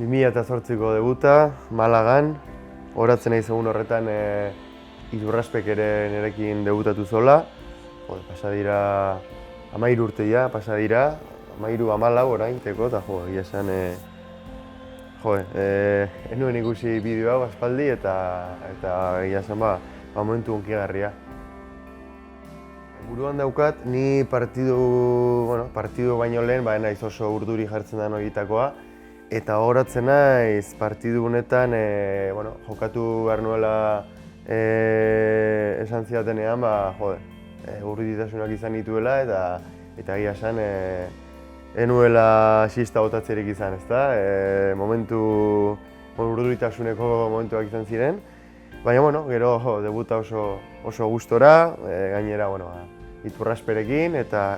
2008ko debuta, Malagan, horatzen nahi segun horretan Idurraspek ere nerekin debutatu zola. Pasa dira 13 urte ja, pasa dira, 13-14 orain teko, eta egia esan, ez nuen ikusi bideo hau aspaldi eta egia esan momentu hunkigarria. Buruan daukat, ni partidu baino lehen, naiz oso urduri jartzen da horietakoa, eta horatzen naiz partidu honetan jokatu behar nuela esan zidatenean, urditasunak izan dituela eta egia esan ez nuela xista botatzerik izan, ezta? Urduritasuneko momentuak izan ziren, baina gero debuta oso gustora, gainera Iturrasperekin eta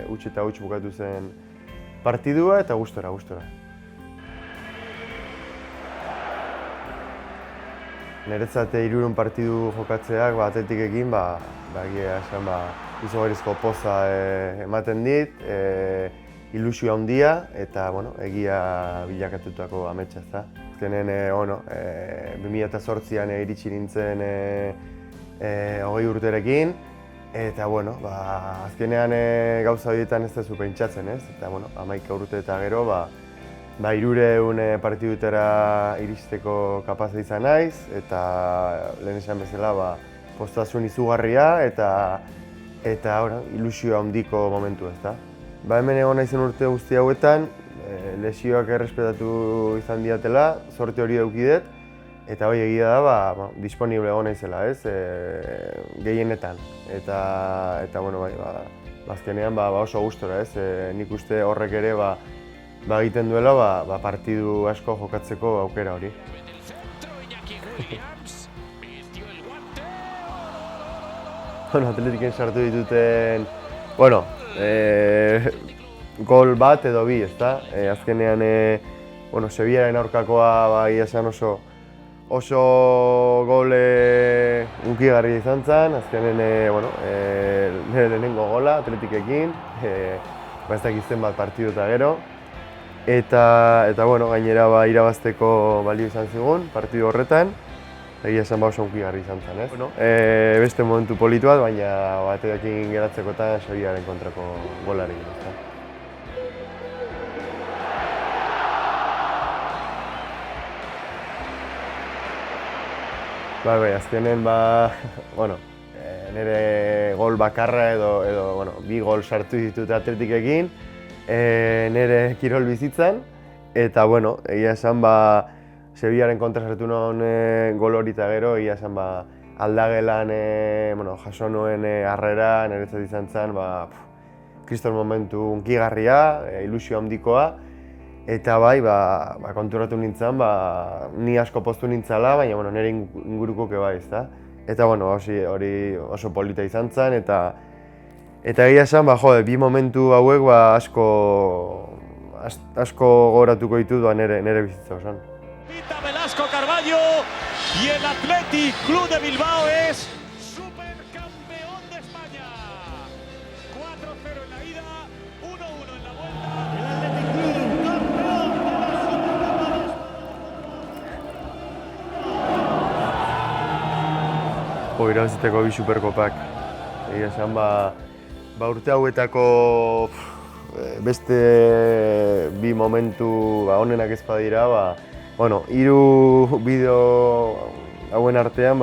huts eta huts bukatu zen partidua eta gustora. Niretzat hirurehun partidu jokatzeak Athletikekin egia esan izugarrizko poza ematen dit, ilusio handia eta egia bilakatutako ametsa, ezta. Azkenen 2008an iritsi nintzen 20 urterekin eta azkenean gauza horietan ez duzu pentsatzen, ez? Eta 11 urte eta gero 300 partidutera iristeko kapaz izan naiz eta lehen esan bezala postasun izugarria eta ilusio handiko momentu, ezta. Hemen egon naizen urte guzti hauetan, lesioak errespetatu izan diatela, sorte hori edukidet, eta egia da disponible egon naizela, ez, gehienetan. Eta azkenean oso gustora, ez, nik uste horrek ere egiten duela partidu asko jokatzeko aukera hori. Atletiken sartu dituten, gol bat edo bi, ezta? Azkenean, Sevillaren aurkakoa egia esan oso gol hunkigarria izan zen, azkenen nire lehenengo gola Atletikekin, ez dakit zenbat partidu eta gero. Eta gainera irabazteko balio izan zigun partidu horretan, egia esan oso hunkigarria izan zen, ez? Beste momentu politu bat, baina Atletekin geratzekotan Sevillaren kontrako golarekin, ezta? Azkenen nire gol bakarra edo bi gol sartu ditut Atletikekin nire kirol bizitzan eta egia esan Sevillaren kontra sartu nuen gol hori eta gero egia esan aldagelan jaso nuen harrera niretzat izan zen kriston momentu hunkigarria, ilusio handikoa eta konturatu nintzen, ni asko poztu nintzala, baina nire ingurukoke ezta. Eta hori oso polita izan zen eta egia esan, bi momentu hauek asko gogoratuko ditut nire bizitza osoan. Pita Velasco Carballo y el Athletic Club de Bilbao es supercampeón de España. 4-0 en la ida, 1-1 en la vuelta. El Athletic Club campeón de la Supercopa. Irabaziteko bi superkopak. Egia esan, urte hauetako beste bi momentu onenak ez badira, hiru bideo hauen artean,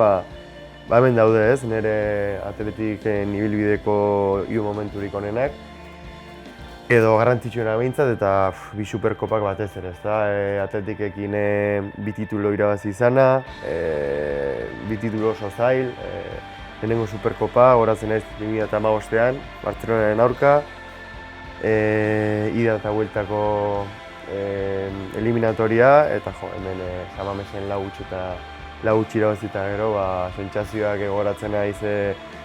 hemen daude ez, nire Atletiken ibilbideko hiru momenturik onenak. Edo garrantzitsuena behintzat eta bi superkopak batez ere, ezta? Atletikekin bi titulo irabazi izana, bi titulo oso zail, lehenengo superkopa, goratzen naiz 2015an, Bartzelonaren aurka, ida eta bueltako eliminatoria, eta hemen Samamesen 4-0 irabazita gero, sentsazioak goratzen naiz,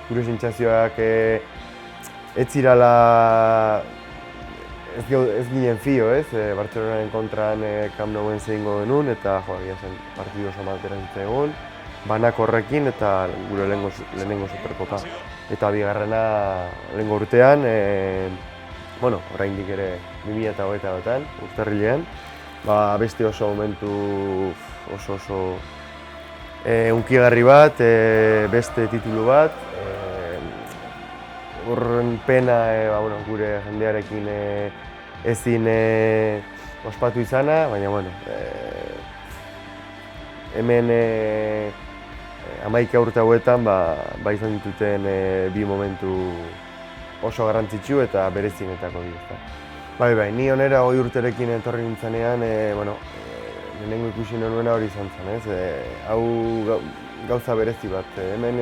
gure sentsazioak ez zirala ez ginen fio, ez? Bartzelonaren kontran Camp Nouen zehingo genuen eta egia zen partidu oso maltera zitzaigun, banak horrekin eta gure lehenengo superkopa. Eta bigarrena lehenengo urtean, oraindik ere 2021an, urtarrilean, beste oso momentu oso hunkigarri bat, beste titulu bat. Horren pena gure jendearekin ezin ospatu izana, baina hemen 11 urte hauetan izan dituten bi momentu oso garrantzitsu eta berezienetako dira. Bai, ni onera 20 urterekin etorri nintzanean, lehenengo ikusi nuena hori izan zen, hau gauza berezi bat. Hemen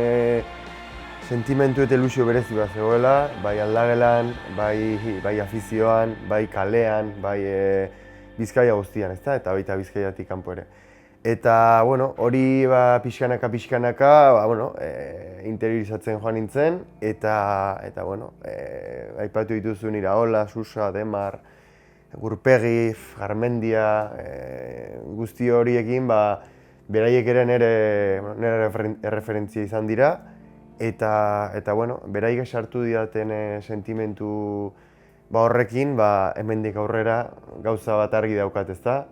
sentimentu eta ilusio berezi bat zegoela, bai aldagelan, bai afizioan, bai kalean, bai Bizkaia guztian, eta baita Bizkaiatik kanpo ere. Eta hori pixkanaka interiorizatzen joan nintzen, eta aipatu dituzun Iraola, Susa, Demar, Gurpegi, Garmendia, guzti horiekin beraiek ere nire erreferentzia izan dira, eta beraiek sartu didaten sentimentu horrekin hemendik aurrera gauza bat argi daukat, ezta?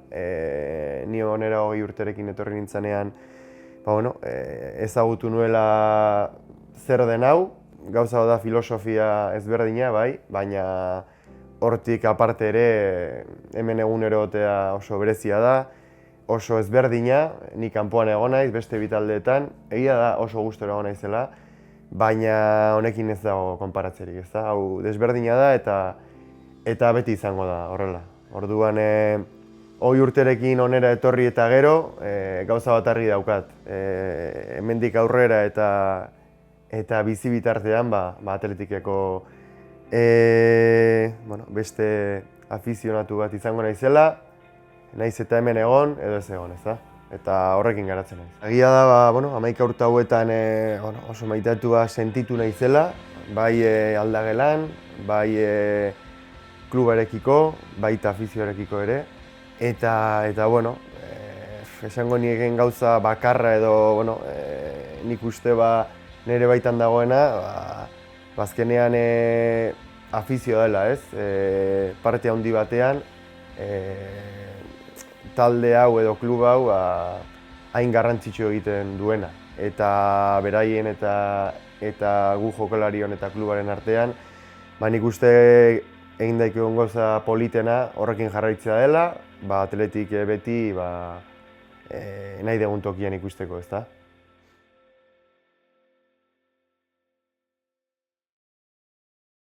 Ni onera 20 urterekin etorri nintzanean ezagutu nuela zer den hau, gauza da filosofia ezberdina, baina hortik aparte ere hemen egunerotea oso berezia da, oso ezberdina, ni kanpoan egon naiz, beste bi taldeetan, egia da oso gustora egon naizela, baina honekin ez dago konparatzerik, ezta? Hau desberdina da eta beti izango da horrela. Orduan 20 urterekin onera etorri eta gero, gauza bat argi daukat. Hemendik aurrera eta bizi bitartean Atletikeko beste afizionatu bat izango naizela, naiz eta hemen egon edo ez egon, ezta? Eta horrekin garatzen naiz. Egia da, 11 urte hauetan oso maitatua sentitu naizela, bai aldagelan, bai klubarekiko, baita afizioarekiko ere. Eta esango nieken gauza bakarra edo nik uste nire baitan dagoena, azkenean afizioa dela, ez? Parte handi batean, talde hau edo klub hau hain garrantzitsu egiten duena. Eta beraien eta gu jokalarion eta klubaren artean, nik uste egin daikon gauza politena horrekin jarraitzea dela, Atletik beti nahi dugun tokian ikusteko, ezta?